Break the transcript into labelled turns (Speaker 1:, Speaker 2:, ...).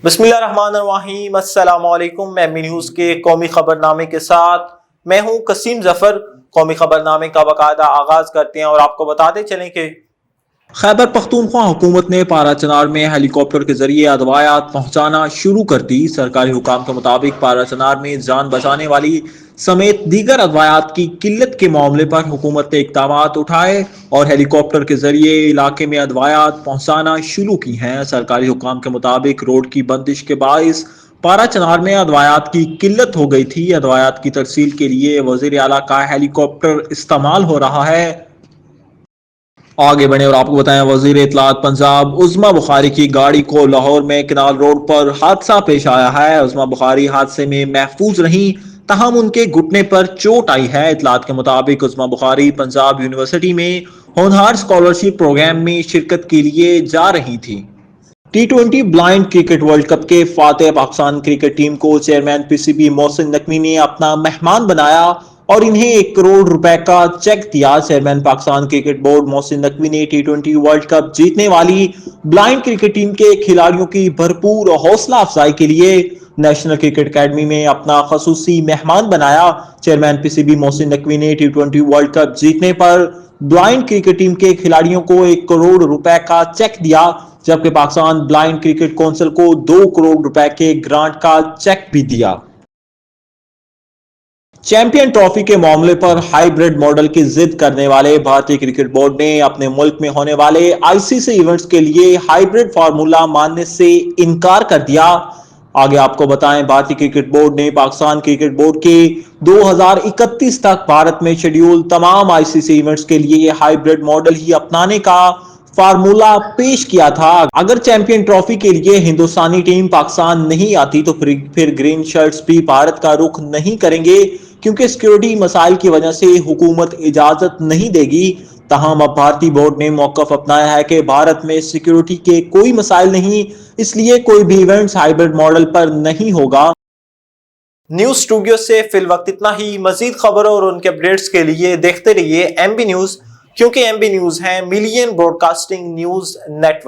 Speaker 1: بسم اللہ الرحمن الرحیم، السلام علیکم۔ میں ایم بی نیوز کے قومی خبرنامے کے ساتھ میں ہوں قسیم ظفر۔ قومی خبرنامے کا باقاعدہ آغاز کرتے ہیں اور آپ کو بتاتے چلیں کہ
Speaker 2: خیبر پختونخوا حکومت نے پارا چنار میں ہیلی کاپٹر کے ذریعے ادویات پہنچانا شروع کر دی۔ سرکاری حکام کے مطابق پارا چنار میں جان بچانے والی سمیت دیگر ادویات کی قلت کے معاملے پر حکومت نے اقدامات اٹھائے اور ہیلی کاپٹر کے ذریعے علاقے میں ادویات پہنچانا شروع کی ہیں۔ سرکاری حکام کے مطابق روڈ کی بندش کے باعث پارا چنار میں ادویات کی قلت ہو گئی تھی۔ ادویات کی ترسیل کے لیے وزیر اعلیٰ کا ہیلی کاپٹر استعمال ہو رہا ہے۔ آگے بڑھیں اور آپ کو بتائیں، وزیر اطلاعات پنجاب عظمیٰ بخاری کی گاڑی کو لاہور میں کنال روڈ پر حادثہ پیش آیا ہے۔ عظمیٰ بخاری حادثے میں محفوظ رہیں، تاہم ان کے گھٹنے پر چوٹ آئی ہے۔ اطلاعات کے مطابق عظمیٰ بخاری پنجاب یونیورسٹی میں ہونہار اسکالرشپ پروگرام میں شرکت کے لیے جا رہی تھی۔ T20 blind cricket world cup کے فاتح پاکستان کرکٹ ٹیم کو chairman P C B Mohsin Naqvi نے اپنا مہمان بنایا اور انہیں 1 کروڑ روپے کا چیک دیا۔ Chairman Pakistan cricket board Mohsin Naqvi نے T20 ورلڈ کپ جیتنے والی بلائنڈ کرکٹ ٹیم کے کھلاڑیوں کی بھرپور حوصلہ افزائی کے لیے نیشنل کرکٹ اکیڈمی میں اپنا خصوصی مہمان بنایا۔ Chairman P C B Mohsin Naqvi نے T20 ورلڈ کپ جیتنے پر بلائنڈ کرکٹ ٹیم کے کھلاڑیوں کو 1 کروڑ روپے کا چیک دیا، جبکہ پاکستان بلائنڈ کرکٹ کونسل کو 2 کروڑ روپے کے گرانٹ کا چیک بھی دیا۔ چیمپئن ٹرافی کے معاملے پر ہائی بریڈ ماڈل کی ضد کرنے والے بھارتی کرکٹ بورڈ نے اپنے ملک میں ہونے والے آئی سی سی ایونٹس کے لیے ہائی بریڈ فارمولا ماننے سے انکار کر دیا۔ آگے آپ کو بتائیں، بھارتی کرکٹ بورڈ نے پاکستان کرکٹ بورڈ کے 2031 تک بھارت میں شیڈیول تمام آئی سی سی ایونٹس کے لیے ہائی بریڈ ماڈل ہی اپنانے کا فارمولا پیش کیا تھا۔ اگر چیمپئن ٹرافی کے لیے ہندوستانی ٹیم پاکستان نہیں آتی تو پھر گرین شرٹس بھی بھارت کا رخ نہیں کریں گے، کیونکہ سیکیورٹی مسائل کی وجہ سے حکومت اجازت نہیں دے گی۔ تاہم اب بھارتی بورڈ نے موقف اپنایا ہے کہ بھارت میں سیکیورٹی کے کوئی مسائل نہیں، اس لیے کوئی بھی ایونٹس ہائیبرڈ ماڈل پر نہیں ہوگا۔
Speaker 1: نیوز اسٹوڈیو سے فی الوقت اتنا ہی۔ مزید خبروں اور ان کے اپڈیٹس کے لیے دیکھتے رہیے ایم بی نیوز، کیونکہ ایم بی نیوز ہے million broadcasting news net work.